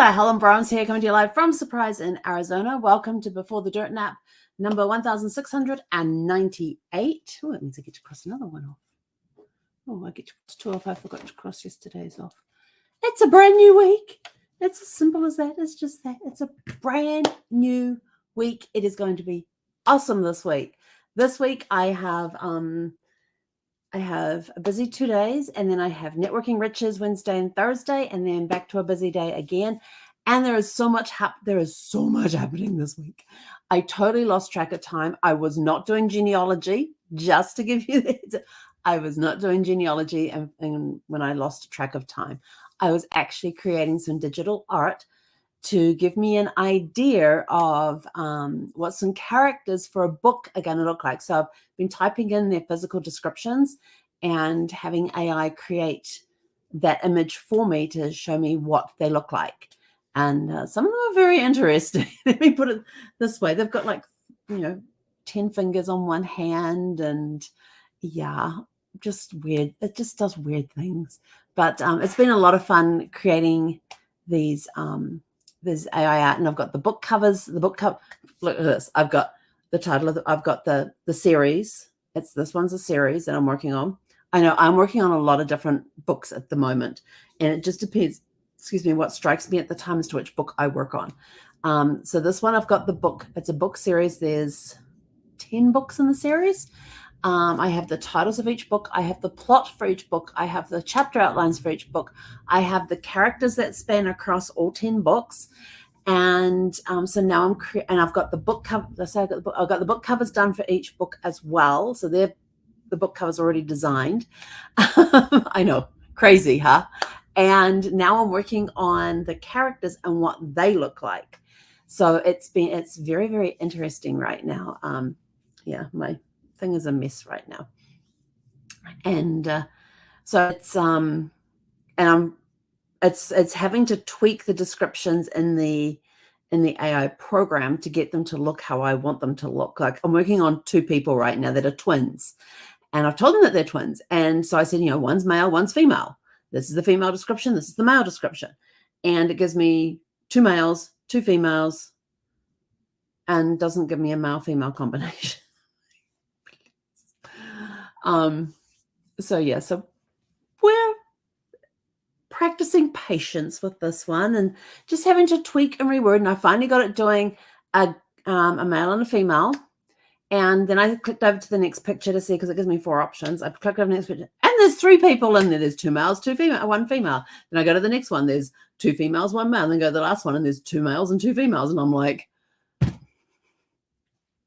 Hello, Helen Browns here, coming to you live from Surprise in Arizona. Welcome to Before the Dirt Nap, number 1698. Oh, that means I get to cross another one off. Oh, I get to cross two off. I forgot to cross yesterday's off. It's a brand new week. It's as simple as that. It's just that. It's a brand new week. It is going to be awesome this week. This week I have a busy 2 days, and then I have Networking Riches Wednesday and Thursday, and then back to a busy day again. And there is so much happening this week. I totally lost track of time. I was not doing genealogy, just to give you this. I was not doing genealogy, and when I lost track of time, I was actually creating some digital art to give me an idea of what some characters for a book are going to look like. So I've been typing in their physical descriptions and having AI create that image for me to show me what they look like. And some of them are very interesting. Let me put it this way. They've got 10 fingers on one hand, and just weird. It just does weird things. But it's been a lot of fun creating these AI art, and I've got the book covers. Look at this. I've got the title I've got the series. This one's a series that I'm working on. I know I'm working on a lot of different books at the moment, and it just depends, what strikes me at the time as to which book I work on. So this one, I've got the book. It's a book series. There's 10 books in the series. I have the titles of each book. I have the plot for each book. I have the chapter outlines for each book. I have the characters that span across all 10 books. And so now I've got the book cover. So I've got the book covers done for each book as well. So the book covers already designed. I know, crazy, huh? And now I'm working on the characters and what they look like. So it's very, very interesting right now. My thing is a mess right now, and so it's having to tweak the descriptions in the AI program to get them to look how I want them to look. Like, I'm working on 2 people right now that are twins, and I've told them that they're twins, and so I said, one's male, one's female. This is the female description, this is the male description, and it gives me 2 males, 2 females, and doesn't give me a male-female combination. So we're practicing patience with this one and just having to tweak and reword. And I finally got it doing a male and a female. And then I clicked over to the next picture to see, because it gives me 4 options. I clicked over the next picture, and there's 3 people in there. There's 2 males, 2 female, 1 female. Then I go to the next one. There's 2 females, 1 male. Then go to the last one, and there's 2 males and 2 females. And I'm like,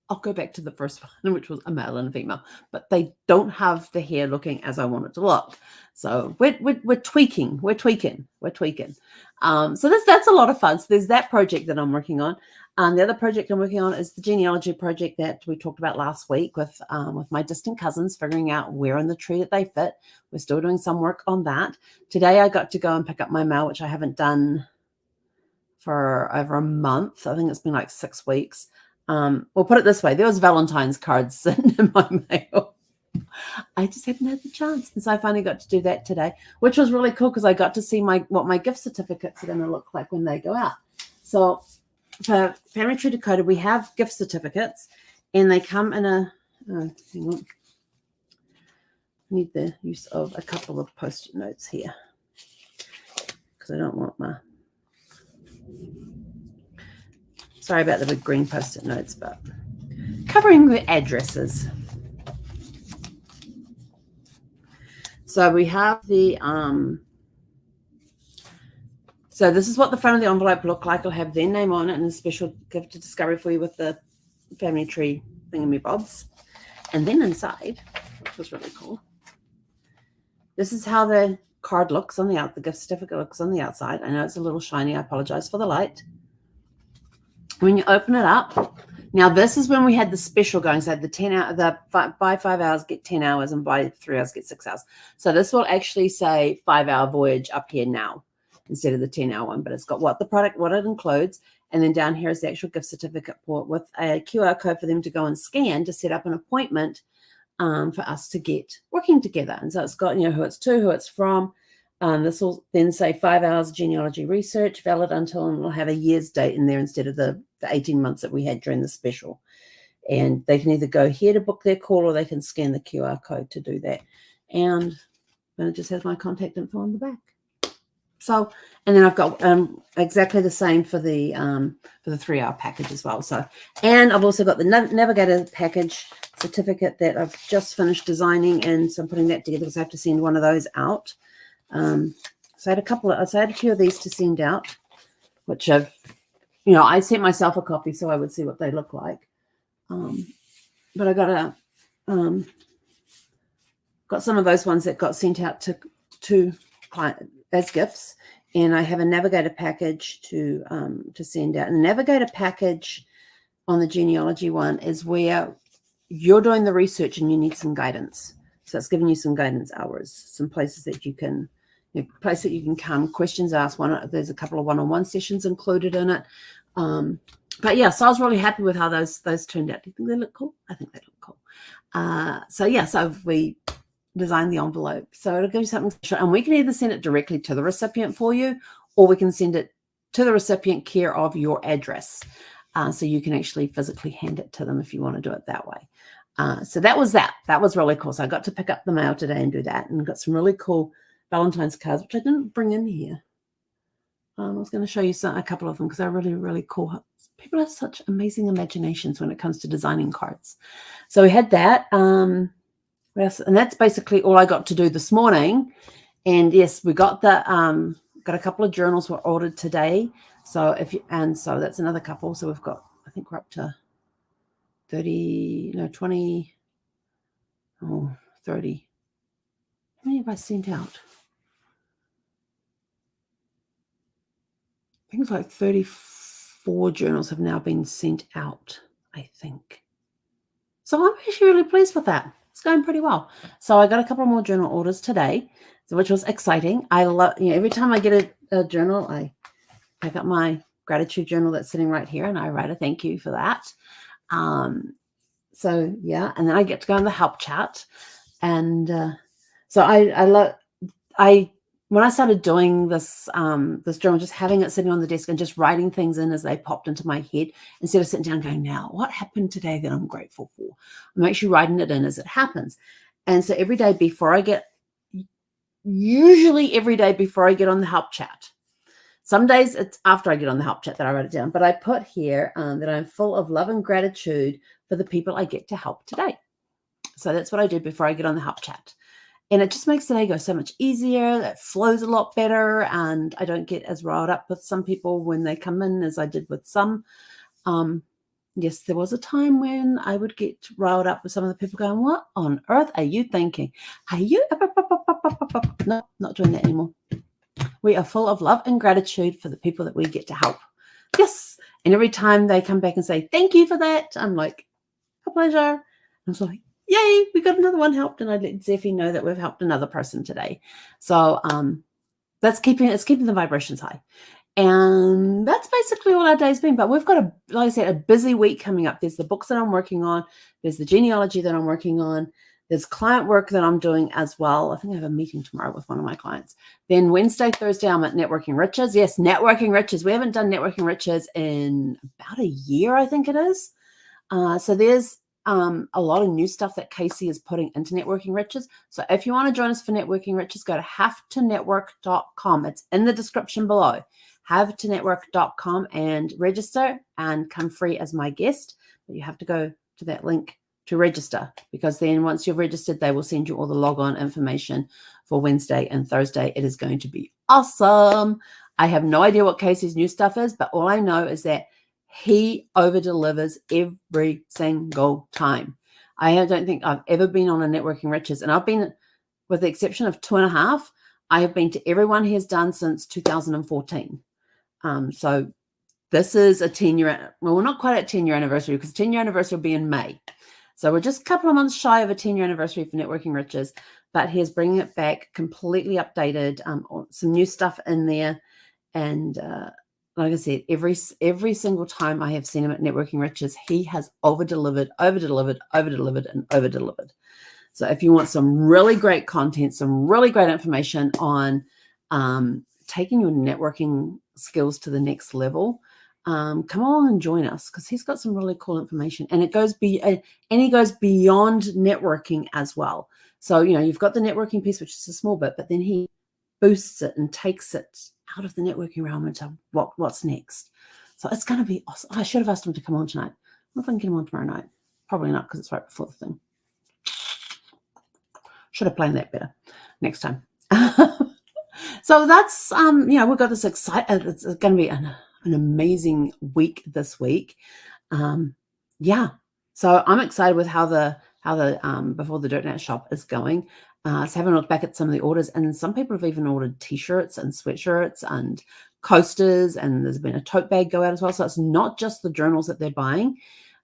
I'll go back to the first one, which was a male and a female, but they don't have the hair looking as I want it to look. So we're tweaking. So that's a lot of fun. So there's that project that I'm working on. The other project I'm working on is the genealogy project that we talked about last week with my distant cousins, figuring out where in the tree that they fit. We're still doing some work on that. Today I got to go and pick up my mail, which I haven't done for over a month. I think it's been like 6 weeks. We'll put it this way. There was Valentine's cards sitting in my mail. I just hadn't had the chance. And so I finally got to do that today, which was really cool, because I got to see what my gift certificates are going to look like when they go out. So for Family Tree Decoded, we have gift certificates, and they come in a, hang on. I need the use of a couple of Post-it notes here, because I don't want my... Sorry about the big green Post-it notes, but covering the addresses. So we have the, so this is what the front of the envelope look like. It'll have their name on it and a special gift to discovery for you with the family tree thingamybobs. And then inside, which was really cool, this is how the card looks on the gift certificate looks on the outside. I know it's a little shiny. I apologize for the light. When you open it up, now this is when we had the special going. So the 10 hour, buy 5 hours, get 10 hours, and buy 3 hours, get 6 hours. So this will actually say 5-hour voyage up here now instead of the 10-hour one, but it's got what it includes. And then down here is the actual gift certificate port with a QR code for them to go and scan to set up an appointment for us to get working together. And so it's got, who it's to, who it's from, This will then say 5 hours of genealogy research, valid until, and we'll have a year's date in there instead of the 18 months that we had during the special. And they can either go here to book their call or they can scan the QR code to do that. And then it just has my contact info on the back. So, and then I've got exactly the same for the 3-hour package as well. So, and I've also got the Navigator package certificate that I've just finished designing, and so I'm putting that together because I have to send one of those out. So I had a few of these to send out, which I've, I sent myself a copy so I would see what they look like. But I got some of those ones that got sent out to client as gifts, and I have a Navigator package to send out. And the Navigator package on the genealogy one is where you're doing the research and you need some guidance. So it's giving you some guidance hours, some places that you can, place that you can come, questions asked. There's a couple of one-on-one sessions included in it. But yeah, so I was really happy with how those turned out. Do you think they look cool? I think they look cool. So we designed the envelope. So it'll give you something special. And we can either send it directly to the recipient for you, or we can send it to the recipient care of your address. So you can actually physically hand it to them if you want to do it that way. So that was that. That was really cool. So I got to pick up the mail today and do that, and got some really cool Valentine's cards, which I didn't bring in here. I was going to show you a couple of them because they're really, really cool. People have such amazing imaginations when it comes to designing cards. So we had that. And that's basically all I got to do this morning. And yes, we got got a couple of journals were ordered today. So so that's another couple. So we've got, I think we're up to 30. How many have I sent out? I think it's like 34 journals have now been sent out, I think. So I'm actually really pleased with that. It's going pretty well. So I got a couple more journal orders today, which was exciting. I love, every time I get a journal, I pick up my gratitude journal that's sitting right here, and I write a thank you for that. So yeah, and then I get to go in the help chat. And so when I started doing this journal, just having it sitting on the desk and just writing things in as they popped into my head, instead of sitting down going, now, what happened today that I'm grateful for? I'm actually writing it in as it happens. And so usually every day before I get on the help chat, some days it's after I get on the help chat that I write it down, but I put here that I'm full of love and gratitude for the people I get to help today. So that's what I do before I get on the help chat. And it just makes the day go so much easier. It flows a lot better, and I don't get as riled up with some people when they come in as I did with some. Yes, there was a time when I would get riled up with some of the people going, what on earth are you thinking? Are you? No, not doing that anymore. We are full of love and gratitude for the people that we get to help. Yes. And every time they come back and say, thank you for that, I'm like, a pleasure. I'm so like, yay, we got another one helped. And I let Zeffie know that we've helped another person today. So it's keeping the vibrations high. And that's basically all our day's been. But we've got, like I said, a busy week coming up. There's the books that I'm working on. There's the genealogy that I'm working on. There's client work that I'm doing as well. I think I have a meeting tomorrow with one of my clients. Then Wednesday, Thursday, I'm at Networking Riches. Yes, Networking Riches. We haven't done Networking Riches in about a year, I think it is. So there's a lot of new stuff that Casey is putting into Networking Riches. So if you want to join us for Networking Riches, go to havetonetwork.com. It's in the description below. Havetonetwork.com and register and come free as my guest. But you have to go to that link to register, because then once you've registered, they will send you all the log-on information for Wednesday and Thursday. It is going to be awesome. I have no idea what Casey's new stuff is, but all I know is that he over-delivers every single time. I don't think I've ever been on a Networking Riches, and I've been, with the exception of 2.5, I have been to everyone he has done since 2014. So this is a 10-year, well, we're not quite at 10-year anniversary, because 10-year anniversary will be in May. So we're just a couple of months shy of a 10-year anniversary for Networking Riches, but he's bringing it back completely updated, some new stuff in there. And like I said, every single time I have seen him at Networking Riches, he has over-delivered. So if you want some really great content, some really great information on taking your networking skills to the next level, come along and join us, because he's got some really cool information, and it goes he goes beyond networking as well. So, you've got the networking piece, which is a small bit, but then he boosts it and takes it out of the networking realm into what's next. So it's going to be awesome. I should have asked him to come on tonight. I wonder if I can get him on tomorrow night. Probably not, because it's right before the thing. Should have planned that better next time. So that's, we've got this it's going to be an amazing week this week. So I'm excited with how the Before the Dirtnet shop is going. So having looked back at some of the orders, and some people have even ordered t-shirts and sweatshirts and coasters, and there's been a tote bag go out as well. So it's not just the journals that they're buying,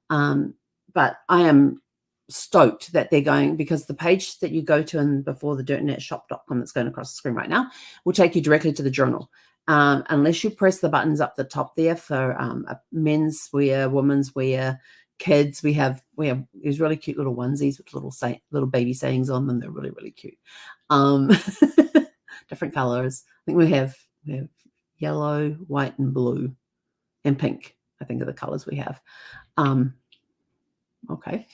but I am stoked that they're going, because the page that you go to in beforethedirtnetshop.com that's going across the screen right now will take you directly to the journal. Unless you press the buttons up the top there for men's wear, women's wear, kids, we have these really cute little onesies with little baby sayings on them. They're really, really cute. Different colors. I think we have yellow, white, and blue, and pink, I think, are the colors we have. Okay.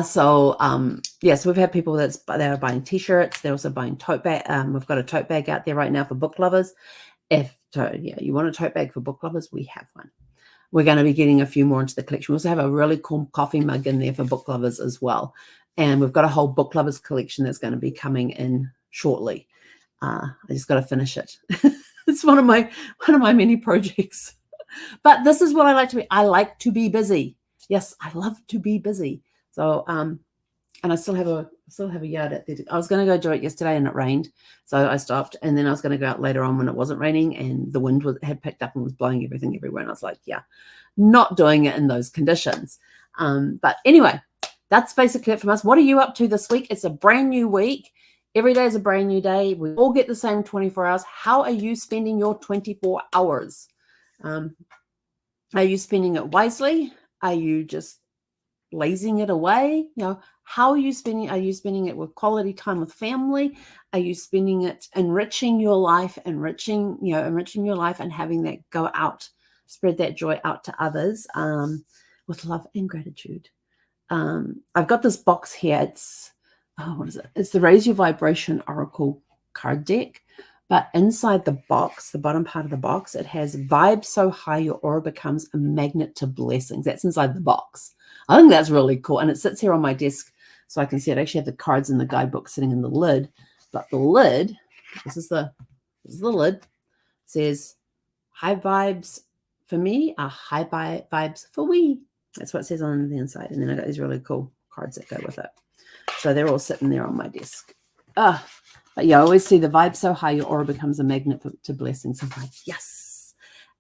So we've had people that are buying t-shirts. They're also buying tote bag. We've got a tote bag out there right now for book lovers. If you want a tote bag for book lovers, we have one. We're going to be getting a few more into the collection. We also have a really cool coffee mug in there for book lovers as well. And we've got a whole book lovers collection that's going to be coming in shortly. I just got to finish it. It's one of my many projects. But this is what I like to be. I like to be busy. Yes, I love to be busy. So, and I still have a yard out there. I was going to go do it yesterday and it rained, so I stopped. And then I was going to go out later on when it wasn't raining and the wind had picked up and was blowing everything everywhere. And I was like, yeah, not doing it in those conditions. But anyway, that's basically it from us. What are you up to this week? It's a brand new week. Every day is a brand new day. We all get the same 24 hours. How are you spending your 24 hours? Are you spending it wisely? Are you just lazing it away? How are you spending? Are you spending it with quality time with family? Are you spending it enriching your life, enriching your life, and having that go out, spread that joy out to others with love and gratitude? I've got this box here. It's what is it? It's the Raise Your Vibration Oracle card deck. But inside the box, the bottom part of the box, it has vibe so high your aura becomes a magnet to blessings. That's inside the box. I think that's really cool. And it sits here on my desk so I can see it. I actually have the cards in the guidebook sitting in the lid. But the lid, this is the lid, says high vibes for me are high vibes for we. That's what it says on the inside. And then I got these really cool cards that go with it. So they're all sitting there on my desk. But I always see the vibe so high, your aura becomes a magnet to blessings. I'm like, yes.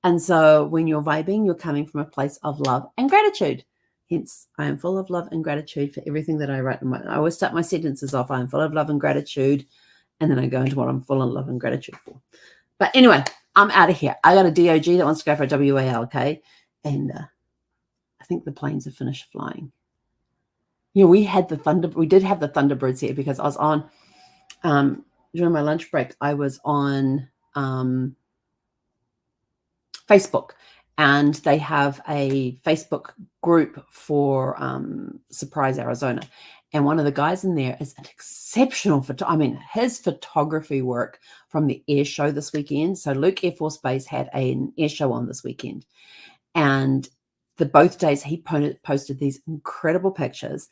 And so when you're vibing, you're coming from a place of love and gratitude. Hence, I am full of love and gratitude for everything that I write. I always start my sentences off, I am full of love and gratitude. And then I go into what I'm full of love and gratitude for. But anyway, I'm out of here. I got a DOG that wants to go for a WALK. And I think the planes have finished flying. We did have the Thunderbirds here because I was on, during my lunch break, I was on Facebook, and they have a Facebook group for Surprise Arizona. And one of the guys in there is an exceptional his photography work from the air show this weekend. So Luke Air Force Base had an air show on this weekend. And both days he posted these incredible pictures.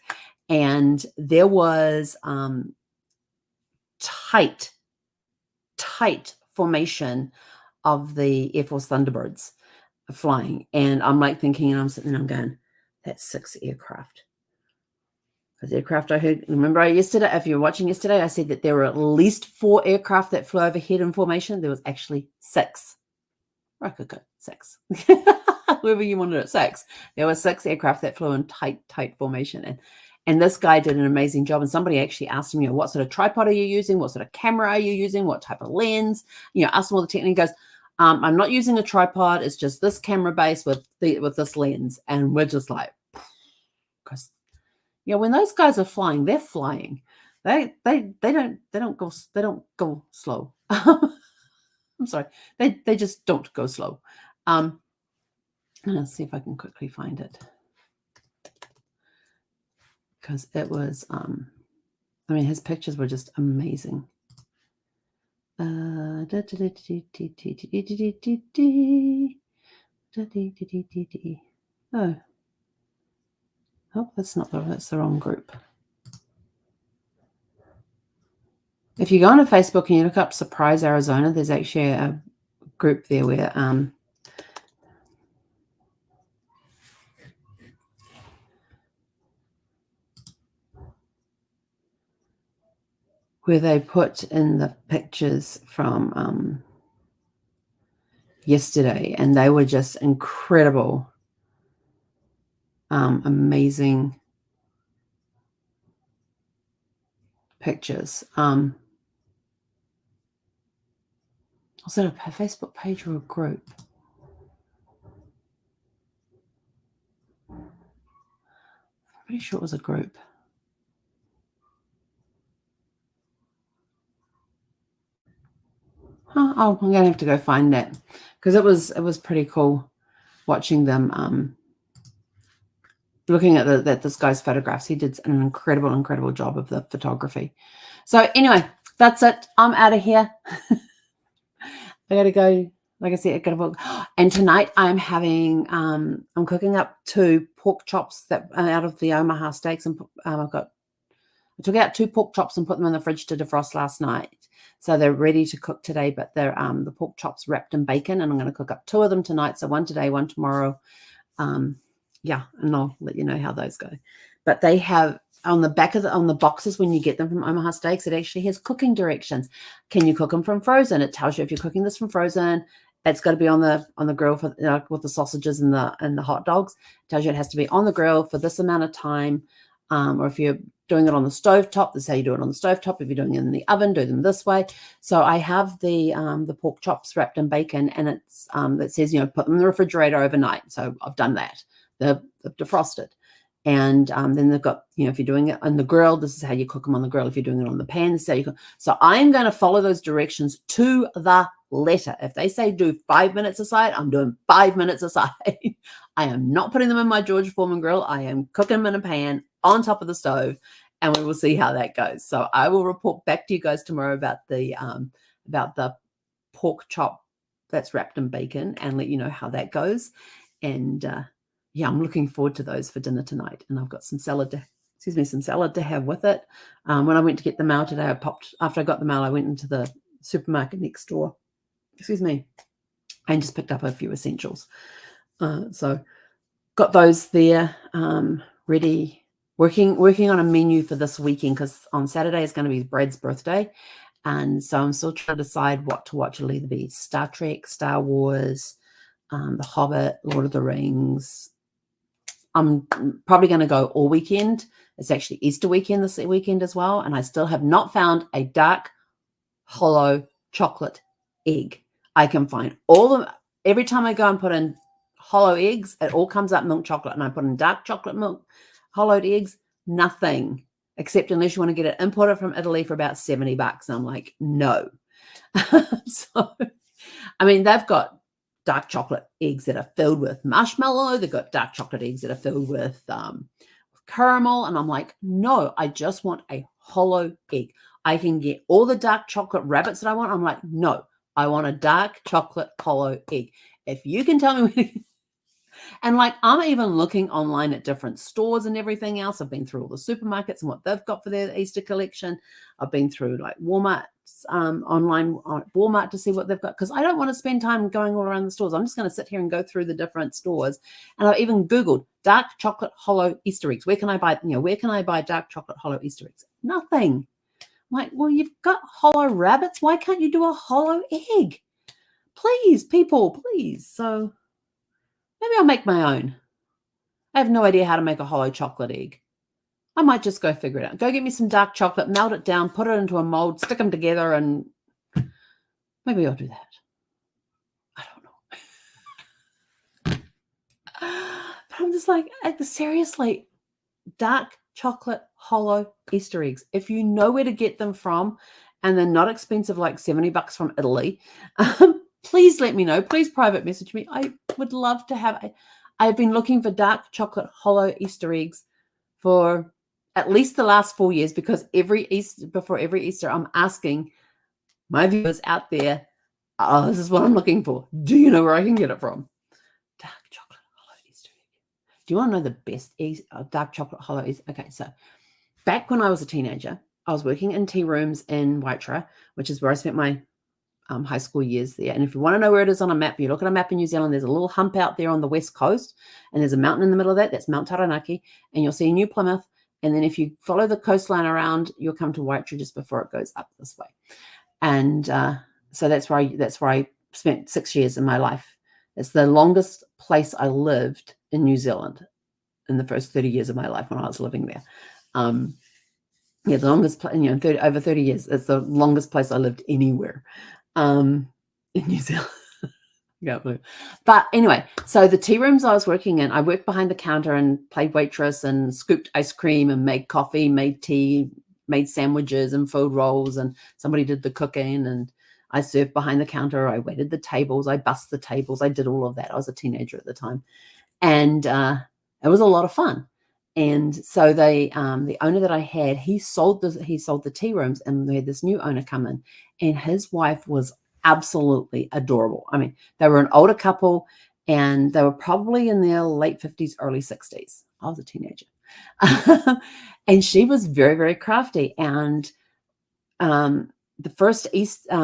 And there was tight formation of the Air Force Thunderbirds flying. And I'm like thinking, and I'm sitting there, I'm going, that's 6 aircraft. Because aircraft, I heard, remember yesterday, if you were watching yesterday, I said that there were at least 4 aircraft that flew overhead in formation. There was actually 6. I could go 6. Whoever you wanted it, 6. There were 6 aircraft that flew in tight formation. And this guy did an amazing job. And somebody actually asked him, what sort of tripod are you using? What sort of camera are you using? What type of lens? Asked him all the technique. He goes, I'm not using a tripod. It's just this camera base with this lens. And we're just like, because when those guys are flying, they're flying. They don't go slow. I'm sorry. They just don't go slow. Let's see if I can quickly find it. Because it was I mean, his pictures were just amazing. Oh, that's the wrong group. If you go on to Facebook and you look up Surprise Arizona, there's actually a group there where they put in the pictures from yesterday, and they were just incredible, amazing pictures. Was it a Facebook page or a group? I'm pretty sure it was a group. Oh, I'm gonna have to go find that, because it was pretty cool watching them looking at this guy's photographs. He did an incredible job of the photography. So anyway, that's it. I'm out of here. I gotta go. Like I said, I gotta work. And tonight I'm having I'm cooking up 2 pork chops that out of the Omaha steaks, and I took out 2 pork chops and put them in the fridge to defrost last night. So they're ready to cook today, but they're the pork chops wrapped in bacon, and I'm going to cook up 2 of them tonight. So one today, one tomorrow. Yeah, and I'll let you know how those go. But they have on the back of on the boxes when you get them from Omaha Steaks, it actually has cooking directions. Can you cook them from frozen? It tells you if you're cooking this from frozen. It's got to be on the grill for with the sausages and the hot dogs. It tells you it has to be on the grill for this amount of time. Or if you're doing it on the stovetop, this is how you do it on the stovetop. If you're doing it in the oven, do them this way. So I have the pork chops wrapped in bacon, and it's that says, put them in the refrigerator overnight. So I've done that. They're defrosted. And then they've got, if you're doing it on the grill, this is how you cook them on the grill. If you're doing it on the pan, this is how you cook. So I'm going to follow those directions to the letter. If they say do 5 minutes aside, I'm doing 5 minutes aside. I am not putting them in my George Foreman grill. I am cooking them in a pan on top of the stove, and we will see how that goes. So I will report back to you guys tomorrow about the pork chop that's wrapped in bacon, and let you know how that goes. And yeah, I'm looking forward to those for dinner tonight. And I've got some salad to have with it. When I went to get the mail today, after I got the mail, I went into the supermarket next door. And just picked up a few essentials. So got those there ready. Working on a menu for this weekend, because on Saturday is going to be Brad's birthday. And so I'm still trying to decide what to watch. It'll either be Star Trek, Star Wars, The Hobbit, Lord of the Rings. I'm probably going to go all weekend. It's actually Easter weekend this weekend as well. And I still have not found a dark, hollow chocolate egg. I can find every time I go and put in hollow eggs, it all comes up milk chocolate. And I put in dark chocolate milk, hollowed eggs, nothing. Except unless you want to get it imported from Italy for about $70. And I'm like, no. So, I mean, they've got dark chocolate eggs that are filled with marshmallow. They've got dark chocolate eggs that are filled with caramel. And I'm like, no, I just want a hollow egg. I can get all the dark chocolate rabbits that I want. I'm like, no, I want a dark chocolate hollow egg. If you can tell me and like, I'm even looking online at different stores and everything else. I've been through all the supermarkets and what they've got for their Easter collection. I've been through like Walmart's online on Walmart to see what they've got, because I don't want to spend time going all around the stores. I'm just going to sit here and go through the different stores. And I've even Googled dark chocolate hollow Easter eggs. Where can I buy dark chocolate hollow Easter eggs? Nothing. I'm like, well, you've got hollow rabbits. Why can't you do a hollow egg? Please, people, please. So maybe I'll make my own. I have no idea how to make a hollow chocolate egg. I might just go figure it out. Go get me some dark chocolate, melt it down, put it into a mold, stick them together, and maybe I'll do that. I don't know. But I'm just like, seriously, dark chocolate hollow Easter eggs. If you know where to get them from, and they're not expensive, like $70 from Italy, please let me know. Please private message me. I would love to have. I've been looking for dark chocolate hollow Easter eggs for at least the last 4 years, because before every Easter, I'm asking my viewers out there, oh, this is what I'm looking for. Do you know where I can get it from? Dark chocolate hollow Easter egg. Do you want to know the best dark chocolate hollow Easter? Okay, so back when I was a teenager, I was working in tea rooms in Waitara, which is where I spent my high school years there. And if you want to know where it is on a map, you look at a map in New Zealand, there's a little hump out there on the west coast, and there's a mountain in the middle of that. That's Mount Taranaki, and you'll see New Plymouth. And then if you follow the coastline around, you'll come to Waitara just before it goes up this way. And so that's where I spent 6 years in my life. It's the longest place I lived in New Zealand in the first 30 years of my life when I was living there. The longest, over 30 years. It's the longest place I lived anywhere in New Zealand. But anyway, so the tea rooms I was working in, I worked behind the counter and played waitress and scooped ice cream and made coffee, made tea, made sandwiches and food rolls, and somebody did the cooking, and I served behind the counter. I waited the tables. I bussed the tables. I did all of that. I was a teenager at the time, and it was a lot of fun. And so the owner that I had, he sold the tea rooms, and we had this new owner come in, and his wife was absolutely adorable. I mean, they were an older couple, and they were probably in their late 50s, early 60s. I was a teenager. And she was very, very crafty. And the first Easter,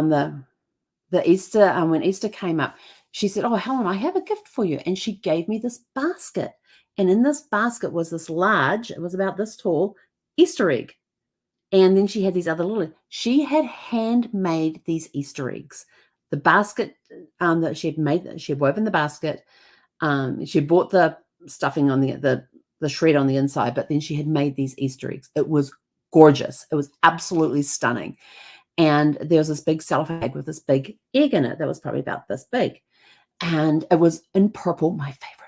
when Easter came up, she said, "Oh, Helen, I have a gift for you." And she gave me this basket. And in this basket was this large, it was about this tall, Easter egg. And then she had these other little, she had handmade these Easter eggs. The basket that she had made, she had woven the basket. She had bought the stuffing on the shred on the inside, but then she had made these Easter eggs. It was gorgeous. It was absolutely stunning. And there was this big cellophane bag with this big egg in it that was probably about this big. And it was in purple, my favorite.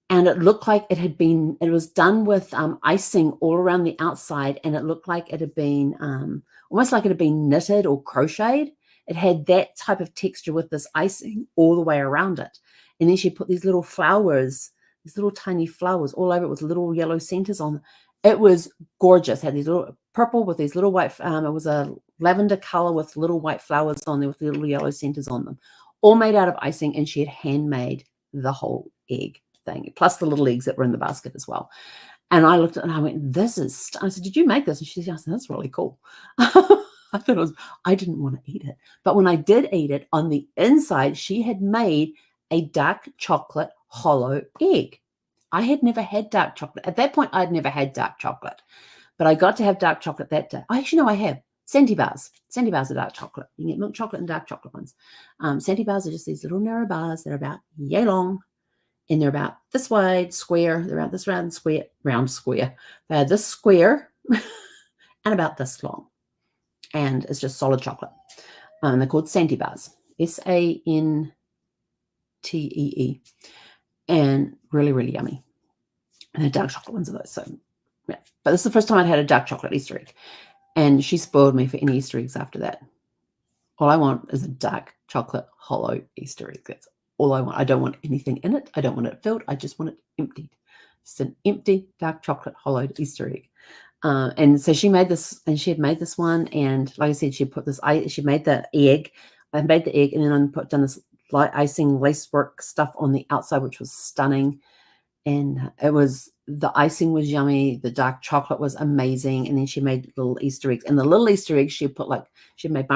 And it looked like it was done with icing all around the outside. And it looked like it had been almost like it had been knitted or crocheted. It had that type of texture with this icing all the way around it. And then she put these little flowers, these little tiny flowers all over it with little yellow centers on them. It was gorgeous. It had these little purple with these little white, it was a lavender color with little white flowers on there with little yellow centers on them, all made out of icing. And she had handmade the whole egg thing, plus the little eggs that were in the basket as well. And I looked at it and I went, I said, "Did you make this?" And she said, "Yes." "That's really cool." I thought I didn't want to eat it. But when I did eat it, on the inside, she had made a dark chocolate hollow egg. I had never had dark chocolate. At that point, I'd never had dark chocolate. But I got to have dark chocolate that day. Actually, no, I have. Senti bars. Senti bars are dark chocolate. You can get milk chocolate and dark chocolate ones. Senti bars are just these little narrow bars that are about yay long. And they're about this wide square. They're about this round square. They're this square and about this long. And it's just solid chocolate. They're called Senti bars. Santee. And really, really yummy. And the dark chocolate ones are those. So, yeah. But this is the first time I'd had a dark chocolate Easter egg. And she spoiled me for any Easter eggs after that. All I want is a dark chocolate hollow Easter egg. That's all I want. I don't want anything in it. I don't want it filled. I just want it emptied. Just an empty dark chocolate hollowed Easter egg. And so she made this, and she had made this one. And like I said, she made the egg. I made the egg, and then done this light icing lacework stuff on the outside, which was stunning. And the icing was yummy. The dark chocolate was amazing. And then she made little Easter eggs. And the little Easter eggs, she made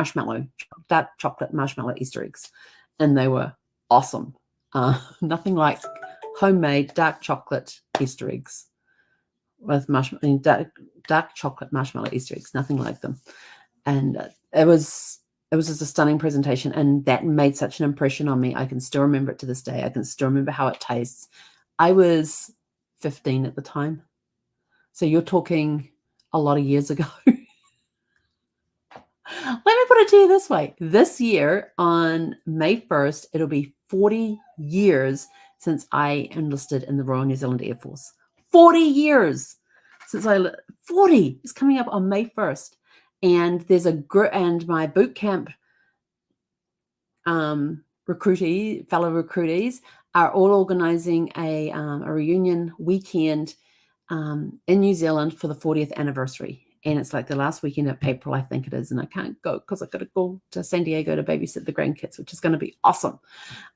dark chocolate marshmallow Easter eggs. And they were awesome. Nothing like homemade dark chocolate Easter eggs with dark chocolate marshmallow Easter eggs. Nothing like them. And it was just a stunning presentation, and that made such an impression on me. I can still remember it to this day. I can still remember how it tastes. I was 15 at the time, so you're talking a lot of years ago. Let me put it to you this way. This year, on May 1st, it'll be 40 years since I enlisted in the Royal New Zealand Air Force. 40 years. since 40 is coming up on May 1st. And there's a group, and my boot camp fellow recruitees are all organizing a reunion weekend in New Zealand for the 40th anniversary. And it's like the last weekend of April, I think it is. And I can't go because I've got to go to San Diego to babysit the grandkids, which is going to be awesome.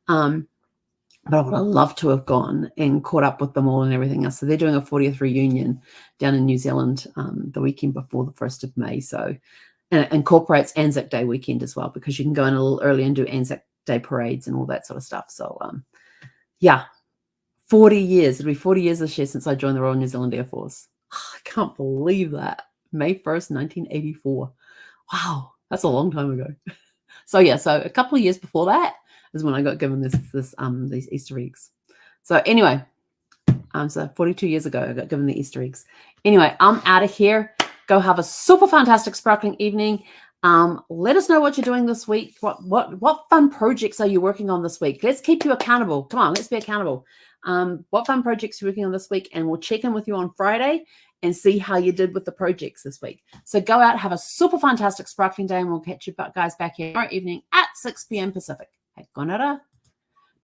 But I would have loved to have gone and caught up with them all and everything else. So they're doing a 40th reunion down in New Zealand the weekend before the 1st of May. So and it incorporates Anzac Day weekend as well, because you can go in a little early and do Anzac Day parades and all that sort of stuff. So yeah, 40 years. It'll be 40 years this year since I joined the Royal New Zealand Air Force. Oh, I can't believe that. May 1st, 1984. Wow, that's a long time ago. So yeah, so a couple of years before that is when I got given these Easter eggs. So anyway, so 42 years ago, I got given the Easter eggs. Anyway, I'm out of here. Go have a super fantastic sparkling evening. Let us know what you're doing this week. What fun projects are you working on this week? Let's keep you accountable. Come on, let's be accountable. What fun projects are you working on this week? And we'll check in with you on Friday and see how you did with the projects this week. So go out, have a super fantastic sparkling day, and we'll catch you guys back here tomorrow evening at 6 p.m. Pacific. Konara.